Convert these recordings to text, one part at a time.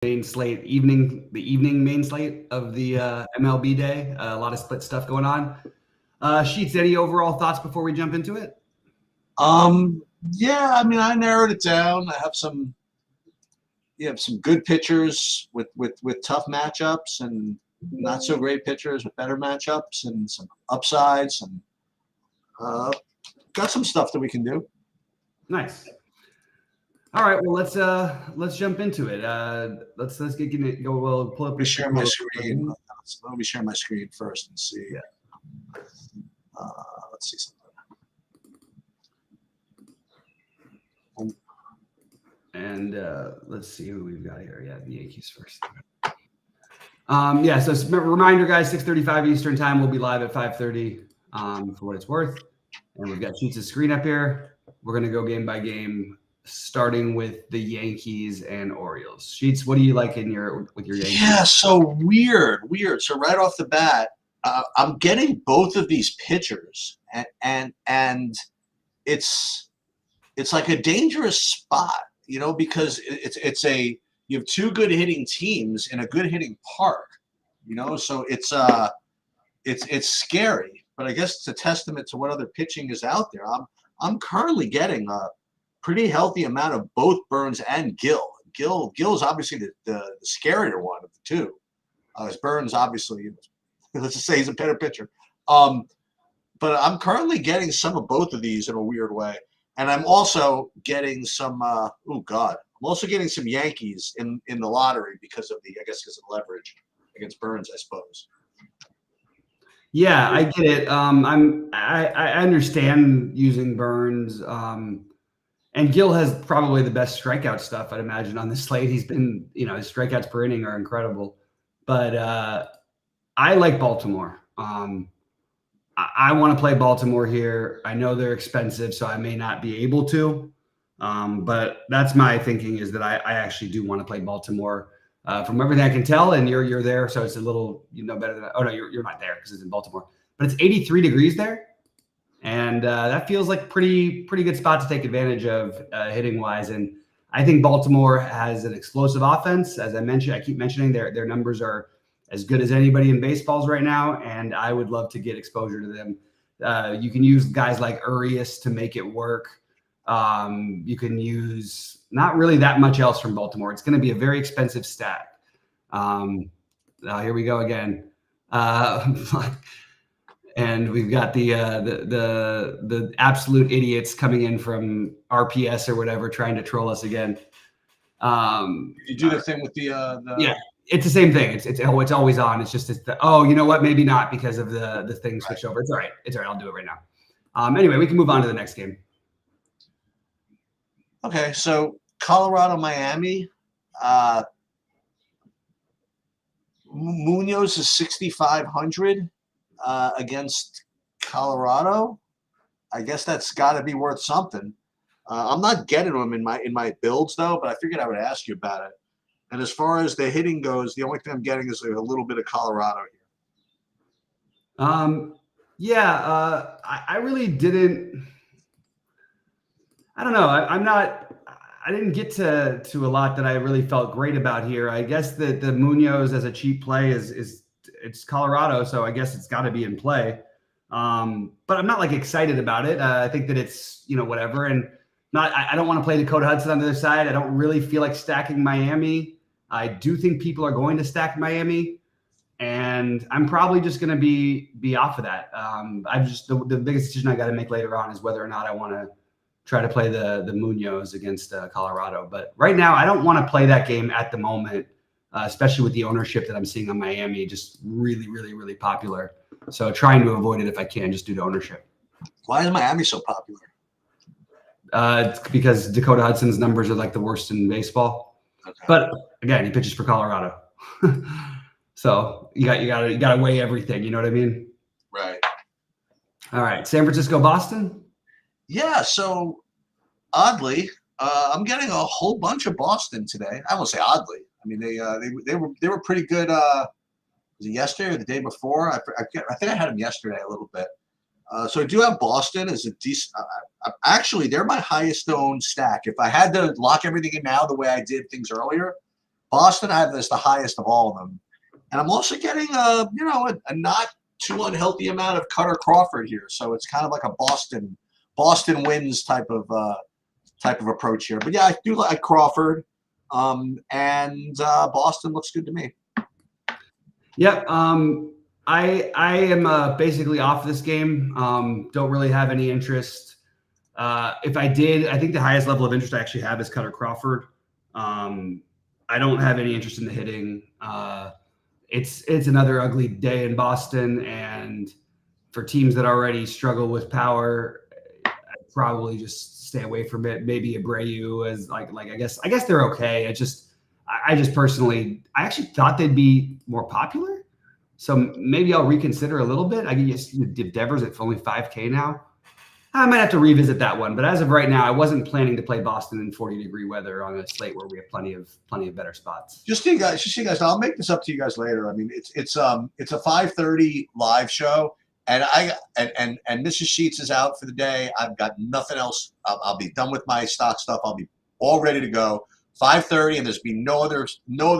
main slate, the evening main slate of the MLB day. A lot of split stuff going on. Sheets, any overall thoughts before we jump into it? Yeah, I mean, I narrowed it down. I have some, you have some good pitchers with tough matchups, and not so great pitchers with better matchups, and some upsides, and got some stuff that we can do. Nice. All right, well let's jump into it. Let's get go. We'll pull up. Let me share my screen. Let me share my screen first and see. Yeah. Let's see something. And let's see who we've got here. Yeah, the Yankees first. Yeah, so reminder, guys, 6:35 Eastern time. We'll be live at 5:30 for what it's worth. And we've got Sheets' screen up here. We're going to go game by game, starting with the Yankees and Orioles. Sheets, what do you like with your Yankees? Yeah, so weird. So right off the bat, I'm getting both of these pitchers, and it's like a dangerous spot, because you have two good hitting teams in a good hitting park, so it's scary. But I guess it's a testament to what other pitching is out there. I'm currently getting a pretty healthy amount of both Burns and Gill. Gill is obviously the scarier one of the two. As Burns, obviously, let's just say he's a better pitcher. But I'm currently getting some of both of these in a weird way. And I'm also getting some I'm also getting some Yankees in the lottery because of the leverage against Burns, I suppose. Yeah, I get it. I understand using Burns. And Gill has probably the best strikeout stuff, I'd imagine, on the slate. He's been, his strikeouts per inning are incredible. But I like Baltimore. I want to play Baltimore here. I know they're expensive, so I may not be able to. But that's my thinking, is that I actually do want to play Baltimore. From everything I can tell, and you're there, so it's a little better than. Oh no, you're not there because it's in Baltimore. But it's 83 degrees there, and that feels like pretty good spot to take advantage of hitting wise. And I think Baltimore has an explosive offense. As I keep mentioning, their numbers are as good as anybody in baseballs right now, and I would love to get exposure to them. You can use guys like Urias to make it work. You can use not really that much else from Baltimore. It's going to be a very expensive stack. Here we go again. And we've got the absolute idiots coming in from RPS or whatever, trying to troll us again. You do the thing with the yeah, it's the same thing. It's always on. It's just you know what? Maybe not because of the thing switched over. It's all right. I'll do it right now. Anyway, we can move on to the next game. Okay, so Colorado, Miami. Munoz is 6,500 against Colorado. I guess that's got to be worth something. I'm not getting them in my builds though, but I figured I would ask you about it. And as far as the hitting goes, the only thing I'm getting is a little bit of Colorado here. Yeah, I really didn't. I don't know. I didn't get to a lot that I really felt great about here. I guess that the Munoz as a cheap play it's Colorado, so I guess it's got to be in play. But I'm not like excited about it. I think that it's whatever, and I don't want to play Dakota Hudson on the other side. I don't really feel like stacking Miami. I do think people are going to stack Miami, and I'm probably just going to be off of that. I've just the biggest decision I got to make later on is whether or not I want to try to play the Munoz against Colorado. But right now, I don't want to play that game at the moment, especially with the ownership that I'm seeing on Miami, just really, really, really popular. So trying to avoid it if I can, just due to ownership. Why is Miami so popular? It's because Dakota Hudson's numbers are like the worst in baseball. Okay. But again, he pitches for Colorado. So you got to weigh everything. You know what I mean? Right. All right. San Francisco, Boston. Yeah, so oddly, I'm getting a whole bunch of Boston today. I won't say oddly. I mean, they were pretty good. Was it yesterday or the day before? I think I had them yesterday a little bit. So I do have Boston as a decent. Actually, they're my highest owned stack. If I had to lock everything in now the way I did things earlier, Boston, I have as the highest of all of them. And I'm also getting a not too unhealthy amount of Cutter Crawford here. So it's kind of like a Boston wins type of approach here. But yeah, I do like Crawford. And Boston looks good to me. Yep. I am basically off this game. Don't really have any interest. If I did, I think the highest level of interest I actually have is Cutter Crawford. I don't have any interest in the hitting. It's another ugly day in Boston, and for teams that already struggle with power, I'd probably just stay away from it. Maybe Abreu as like I guess they're okay. I just personally, I actually thought they'd be more popular, so maybe I'll reconsider a little bit. I guess Devers at only 5K now. I might have to revisit that one, but as of right now, I wasn't planning to play Boston in 40-degree weather on a slate where we have plenty of better spots. Just so you guys, I'll make this up to you guys later. I mean, it's a 5:30 live show, and Mrs. Sheets is out for the day. I've got nothing else. I'll be done with my stock stuff. I'll be all ready to go. 5:30, and there's been no other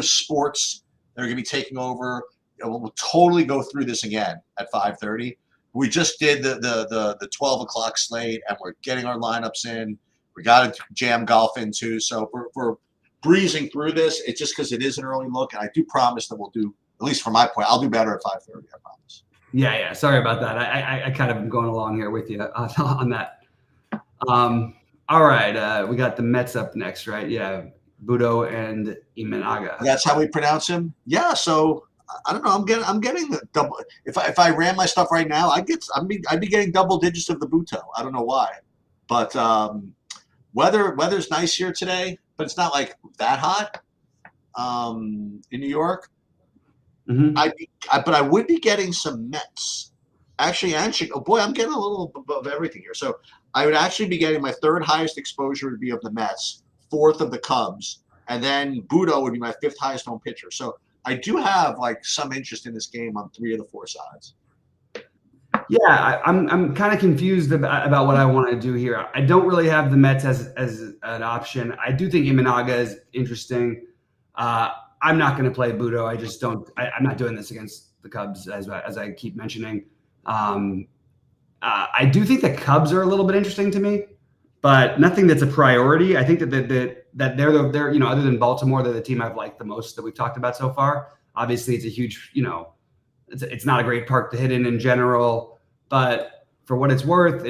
sports that are going to be taking over. We'll totally go through this again at 5:30. We just did the 12 o'clock slate, and we're getting our lineups in. We got to jam golf in too. So we're breezing through this. It's just because it is an early look, and I do promise that we'll do, at least from my point, I'll do better at 5:30. I promise. Yeah. Sorry about that. I kind of am going along here with you on that. All right. We got the Mets up next, right? Yeah. Budo and Imanaga. That's how we pronounce him. Yeah. So I don't know. I'm getting the double. If I ran my stuff right now, I'd be getting double digits of the Buto. I don't know why, but weather's nice here today, but it's not like that hot in New York. Mm-hmm. But I would be getting some Mets. Actually, I'm getting a little above everything here. So I would actually be getting my third highest exposure would be of the Mets, fourth of the Cubs, and then Budo would be my fifth highest owned pitcher. So I do have like some interest in this game on 3 of the 4 sides. Yeah, I'm kind of confused about what I want to do here. I don't really have the Mets as an option. I do think Imanaga is interesting. I'm not going to play Budo. I just don't. I'm not doing this against the Cubs as I keep mentioning. I do think the Cubs are a little bit interesting to me, but nothing that's a priority. I think that they're other than Baltimore, they're the team I've liked the most that we've talked about so far. Obviously, it's a huge, it's not a great park to hit in general, but for what it's worth,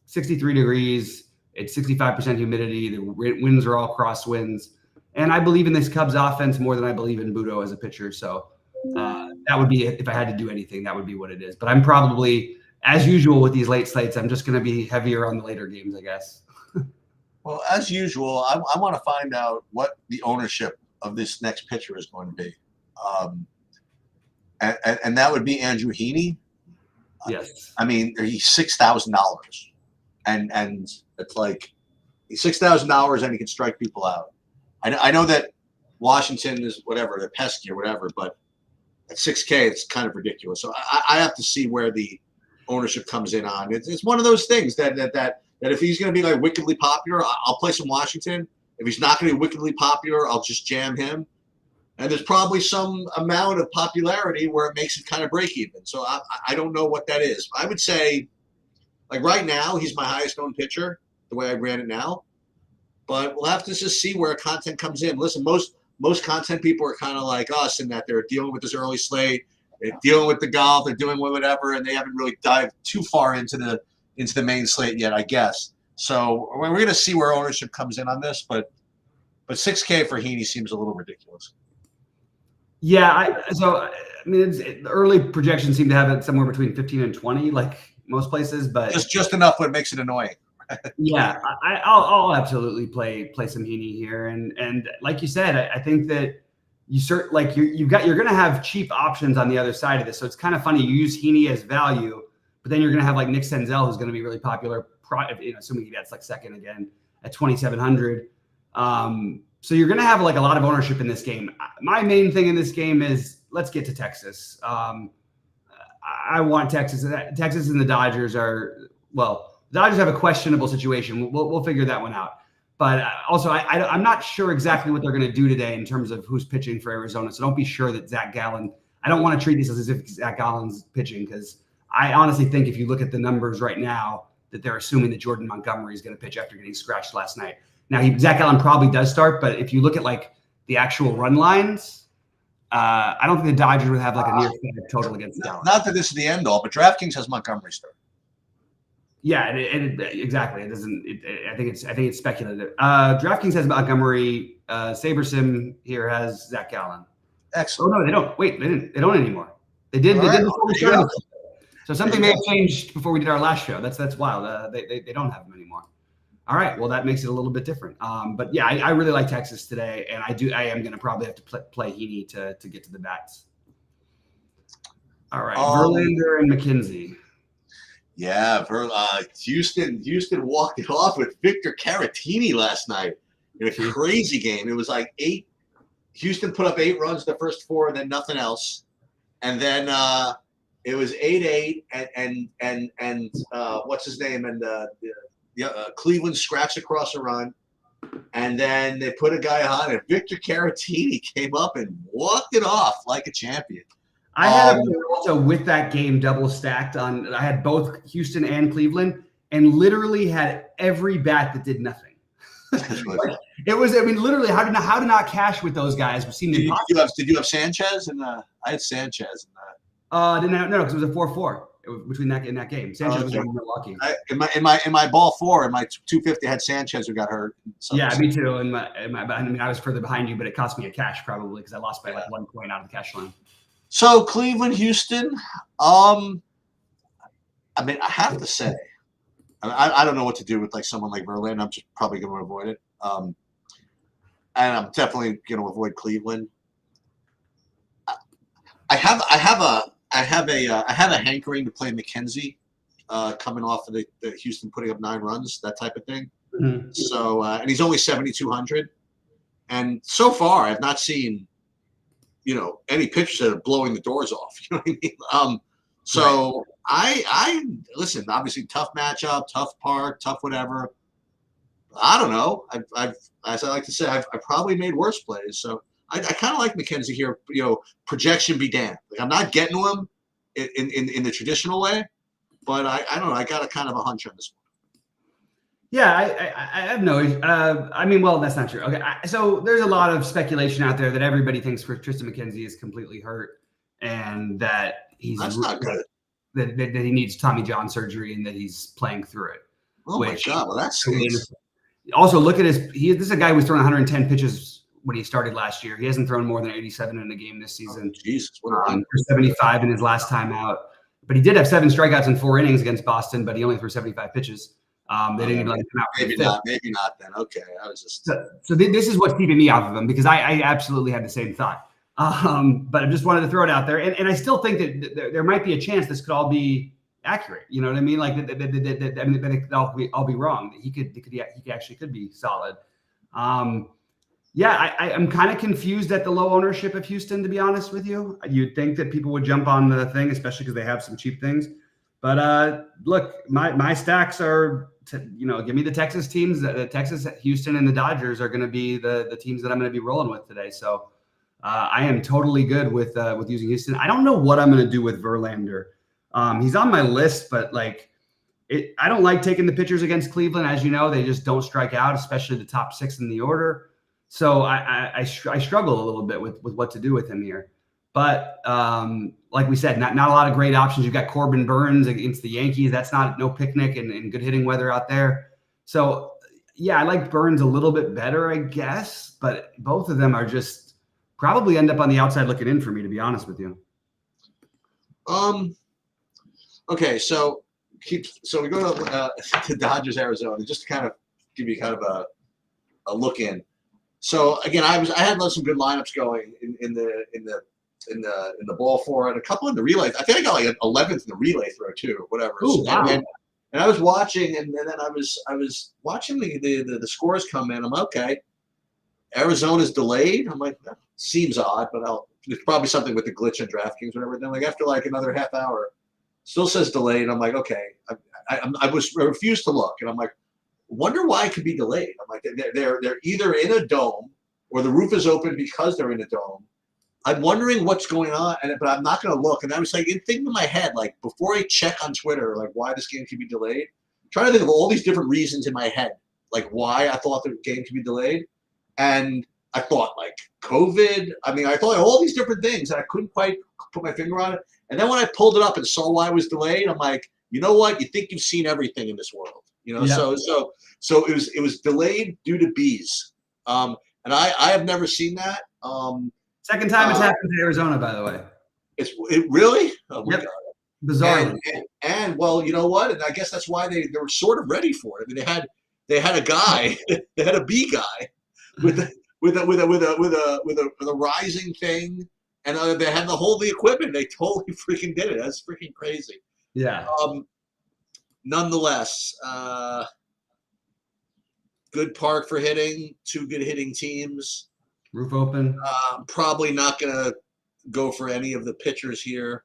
63 degrees, it's 65% humidity. The winds are all crosswinds, and I believe in this Cubs offense more than I believe in Budo as a pitcher. So that would be, if I had to do anything, that would be what it is. But I'm probably, as usual with these late slates, I'm just going to be heavier on the later games, I guess. Well, as usual, I want to find out what the ownership of this next pitcher is going to be. And that would be Andrew Heaney. Yes. I mean, he's $6,000. And it's like he's $6,000 and he can strike people out. I know that Washington is whatever, they're pesky or whatever, but at 6K, it's kind of ridiculous. So I have to see where the ownership comes in on. It's one of those things that if he's going to be like wickedly popular, I'll play some Washington. If he's not going to be wickedly popular, I'll just jam him. And there's probably some amount of popularity where it makes it kind of break even. So I don't know what that is. I would say, like right now, he's my highest owned pitcher, the way I ran it now. But we'll have to just see where content comes in. Listen, most content people are kind of like us in that they're dealing with this early slate, they're dealing with the golf, they're doing whatever, and they haven't really dived too far into the main slate yet, I guess. So we're going to see where ownership comes in on this, but 6K for Heaney seems a little ridiculous. Yeah, the early projections seem to have it somewhere between 15 and 20, like most places, but just enough what makes it annoying. Yeah, I'll absolutely play some Heaney here, and like you said, I think that you're going to have cheap options on the other side of this. So it's kind of funny. You use Heaney as value, but then you're going to have like Nick Senzel, who's going to be really popular, assuming he gets like second again at 2,700. So you're going to have like a lot of ownership in this game. My main thing in this game is let's get to Texas. I want Texas. Texas and the Dodgers are, well, the Dodgers have a questionable situation. We'll figure that one out. But also, I'm not sure exactly what they're going to do today in terms of who's pitching for Arizona. So don't be sure that Zach Gallen. I don't want to treat this as if Zach Gallen's pitching, because I honestly think if you look at the numbers right now, that they're assuming that Jordan Montgomery is going to pitch after getting scratched last night. Now, Zach Gallen probably does start, but if you look at like the actual run lines, I don't think the Dodgers would have like a near 5 total against Gallen. Not that this is the end all, but DraftKings has Montgomery start. Yeah, exactly. It doesn't. I think it's speculative. DraftKings has Montgomery. SaberSim here has Zach Gallen. Excellent. Oh no, they don't. Wait, they don't anymore. They did. They did before we started. So something may have changed before we did our last show. That's wild. They don't have them anymore. All right. Well, that makes it a little bit different. But yeah, I really like Texas today, and I am going to probably have to play Heaney to get to the bats. All right, Verlander and McKenzie. Yeah, Houston walked it off with Victor Caratini last night in a crazy game. It was like 8. Houston put up 8 runs the first 4, and then nothing else. And then it was 8-8, and what's his name? And Cleveland scratched across a run, and then they put a guy on, and Victor Caratini came up and walked it off like a champion. I had also with that game double stacked on. I had both Houston and Cleveland, and literally had every bat that did nothing. It was, I mean, literally how to not cash with those guys seemed impossible. Did you have Sanchez? And I had Sanchez. Didn't have, no, because it was a 4-4 between in that game. Sanchez was in Milwaukee. In my ball 4, in my 250, I had Sanchez who got hurt. Yeah, me too. I was further behind you, but it cost me a cash probably because I lost by like 1 point out of the cash line. So Cleveland, Houston. I mean, I have to say, I don't know what to do with like someone like Verlander. I'm just probably going to avoid it. And I'm definitely going to avoid Cleveland. I have a hankering to play McKenzie, coming off of the Houston putting up 9 runs, that type of thing. Mm-hmm. So and he's only 7,200, and so far I've not seen, any pitchers that are blowing the doors off. You know what I mean? So right. I listen. Obviously, tough matchup, tough park, tough whatever. I don't know. I've as I like to say, I've probably made worse plays. So I kind of like McKenzie here. Projection be damned. Like, I'm not getting to him in the traditional way, but I don't know. I got a kind of a hunch on this one. Yeah, I have no. I mean, well, that's not true. Okay, so there's a lot of speculation out there that everybody thinks Tristan McKenzie is completely hurt and that that's not good. That he needs Tommy John surgery and that he's playing through it. Oh my God! Well, that's also look at this is a guy who was throwing 110 pitches when he started last year. He hasn't thrown more than 87 in a game this season. Oh, Jesus, what a 75 in his last time out. But he did have 7 strikeouts in 4 innings against Boston, but he only threw 75 pitches. They didn't even let him come out. Maybe not then. Okay, I was just. So this is what's keeping me off of him because I absolutely had the same thought. But I just wanted to throw it out there, and I still think that there might be a chance this could all be accurate. You know what I mean? Like that it could all be wrong. That he actually could be solid. Yeah, I'm kind of confused at the low ownership of Houston, to be honest with you. You'd think that people would jump on the thing, especially because they have some cheap things. But look, my stacks are, give me the Texas teams. The Texas, Houston, and the Dodgers are going to be the teams that I'm going to be rolling with today. So I am totally good with using Houston. I don't know what I'm going to do with Verlander. He's on my list, but I don't like taking the pitchers against Cleveland. As you know, they just don't strike out, especially the top 6 in the order. So I struggle a little bit with what to do with him here. But like we said, not a lot of great options. You've got Corbin Burns against the Yankees. That's no picnic and good hitting weather out there. So, yeah, I like Burns a little bit better, I guess. But both of them are just probably end up on the outside looking in for me, to be honest with you. Okay, so we go to Dodgers, Arizona, just to kind of give you kind of a look in. So again, I had some good lineups going in the ball 4 and a couple in the relay. I think I got like 11th in the relay throw too, whatever. Ooh, wow. And I was watching, and then I was watching the scores come in. I'm like, okay, Arizona's delayed. I'm like, that seems odd, but there's probably something with the glitch in DraftKings, whatever. Then after like another half hour, still says delayed. I'm like, okay. I refused to look, and I'm like, Wonder why it could be delayed. I'm like, they're either in a dome or the roof is open because they're in a dome. I'm wondering what's going on, but I'm not going to look. And I was like, thinking in my head, like before I check on Twitter, like why this game could be delayed, I'm trying to think of all these different reasons in my head, like why I thought the game could be delayed. And I thought like COVID. I mean, I thought all these different things, and I couldn't quite put my finger on it. And then when I pulled it up and saw why it was delayed, I'm like, you know what? You think you've seen everything in this world, you know? Yeah. So it was delayed due to bees. And I have never seen that. Second time it's happened to Arizona, by the way. It really? Oh my God. Bizarre. And well, you know what? And I guess that's why they were sort of ready for it. I mean, they had a guy, they had a bee guy with a rising thing, and they had the equipment. They totally freaking did it. That's freaking crazy. Yeah. Nonetheless, good park for hitting. 2 good hitting teams. Roof open. Probably not going to go for any of the pitchers here.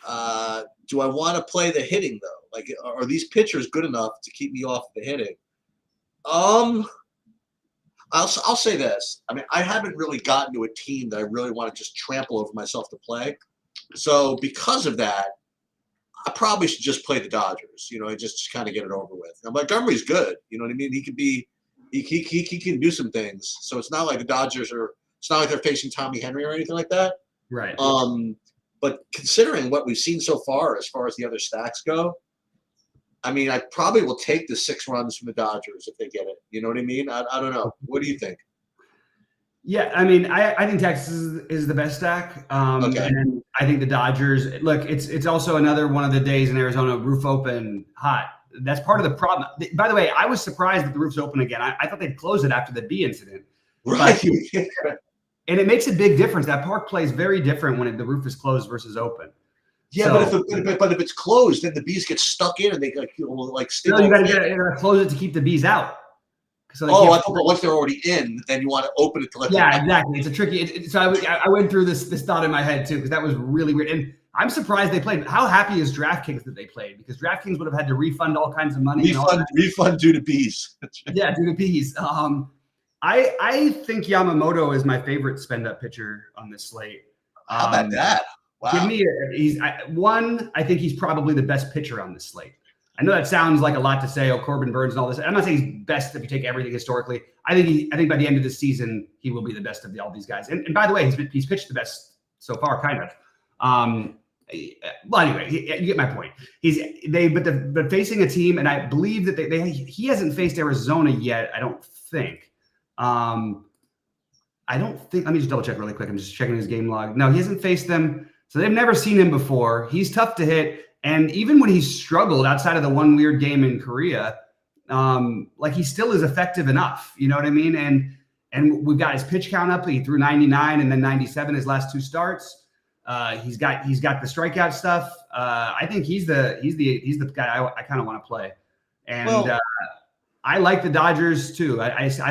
Do I want to play the hitting though? Like, are these pitchers good enough to keep me off the hitting? I'll say this. I mean, I haven't really gotten to a team that I really want to just trample over myself to play. So because of that, I probably should just play the Dodgers. You know, and just kind of get it over with. And Montgomery's good. You know what I mean? He could be. He can do some things. So it's not like the Dodgers are. It's not like they're facing Tommy Henry or anything like that. Right. But considering what we've seen so far as the other stacks go, I mean, I probably will take the 6 runs from the Dodgers if they get it. You know what I mean? I don't know. What do you think? Yeah, I mean, I think Texas is the best stack. Okay. And I think the Dodgers. Look, it's also another one of the days in Arizona, roof open, hot. That's part of the problem. By the way, I was surprised that the roof's open again. I thought they'd close it after the bee incident. Right. And it makes a big difference. That park plays very different when the roof is closed versus open. Yeah, so, but if it's closed, then the bees get stuck in and they stay. No, you got to close it to keep the bees out. So I thought once they're already in, then you want to open it to let them out. Exactly. It's a tricky. So I went through this thought in my head too, because that was really weird. And I'm surprised they played. How happy is DraftKings that they played? Because DraftKings would have had to refund all kinds of money. Refund due to bees. Yeah, due to bees. I think Yamamoto is my favorite spend-up pitcher on this slate. How about that? Wow. Give me I think he's probably the best pitcher on this slate. I know that sounds like a lot to say. Corbin Burns and all this. I'm not saying he's best if you take everything historically. I think by the end of the season he will be the best of all these guys. And by the way, he's pitched the best so far, kind of. Well, anyway, you get my point. But facing a team, and I believe that he hasn't faced Arizona yet. I don't think. Let me just double check really quick. I'm just checking his game log. No, he hasn't faced them. So they've never seen him before. He's tough to hit. And even when he's struggled outside of the one weird game in Korea, he still is effective enough. You know what I mean? And we've got his pitch count up. He threw 99 and then 97 his last 2 starts. He's got the strikeout stuff. I think he's the guy I kind of want to play. And I like the Dodgers too.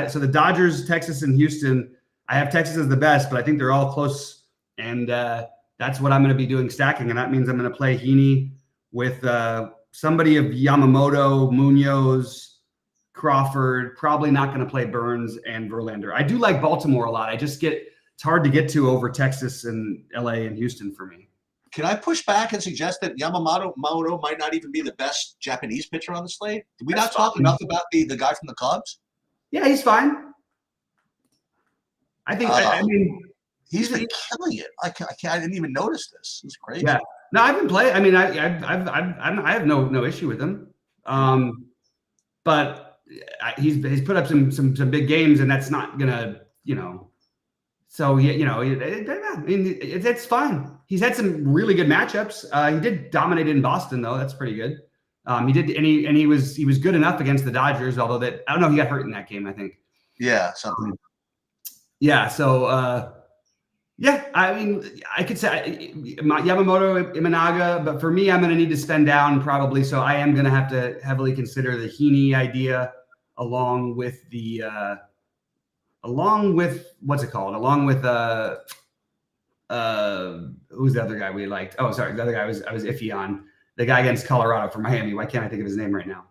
So the Dodgers, Texas, and Houston. I have Texas as the best, but I think they're all close. And that's what I'm going to be doing stacking. And that means I'm going to play Heaney with somebody of Yamamoto, Munoz, Crawford. Probably not going to play Burns and Verlander. I do like Baltimore a lot. It's hard to get to over Texas and LA and Houston for me. Can I push back and suggest that Yamamoto might not even be the best Japanese pitcher on the slate? Did we not talk enough about the guy from the Cubs? Yeah, he's fine. I think. I mean, he's been killing it. I didn't even notice this. He's crazy. Yeah. No, I've been playing. I mean, I have no issue with him. But he's put up some big games, and that's not gonna, So it's fine. He's had some really good matchups. He did dominate in Boston, though. That's pretty good. He did, and he was good enough against the Dodgers. Although I don't know, he got hurt in that game, I think. Yeah, something. Yeah. So I mean, I could say Yamamoto, Imanaga, but for me, I'm going to need to spend down probably. So I am going to have to heavily consider the Heaney idea, along with what's it called? Along with who's the other guy we liked? Oh, sorry, the other guy I was iffy on. The guy against Colorado for Miami. Why can't I think of his name right now?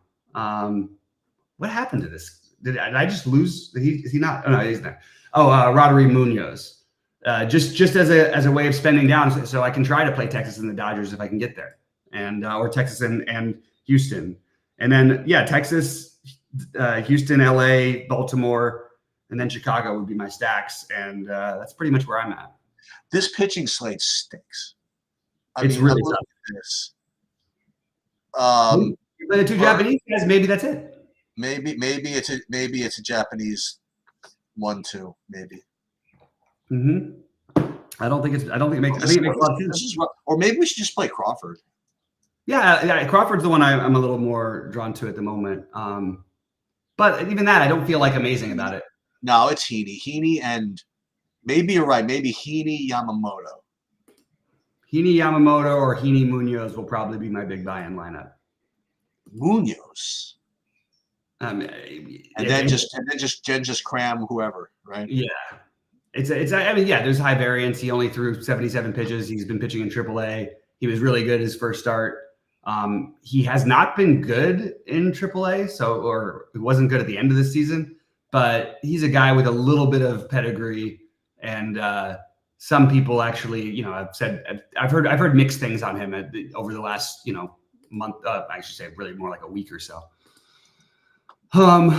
What happened to this? Did I just lose? Is he not? Oh, no, he's not. Oh, Rodri Munoz. Just as a way of spending down, so I can try to play Texas and the Dodgers if I can get there, and or Texas and Houston, and then Texas, Houston, LA, Baltimore, and then Chicago would be my stacks, and that's pretty much where I'm at. This pitching slate stinks. It's really tough. This. The two Japanese guys, maybe that's it. Maybe it's a Japanese 1-2, maybe. I don't think it makes a lot of sense. Or maybe we should just play Crawford. Yeah, Crawford's the one I'm a little more drawn to at the moment. But even that, I don't feel like amazing about it. No, it's Heaney, and maybe you're right. Maybe Heaney, Yamamoto. Heaney, Yamamoto, or Heaney, Munoz will probably be my big buy-in lineup. Munoz. And then just cram whoever, right? Yeah. There's high variance. He only threw 77 pitches. He's been pitching in AAA. He was really good his first start. He has not been good in AAA, or it wasn't good at the end of the season, but he's a guy with a little bit of pedigree. And some people actually, I've heard mixed things on him over the last, month. I should say really more like a week or so. All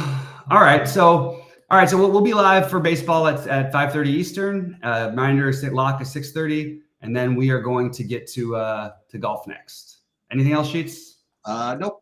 right. So we'll be live for baseball at 5:30 Eastern. Reminder, lock is 6:30, and then we are going to get to golf next. Anything else, Sheets? Nope.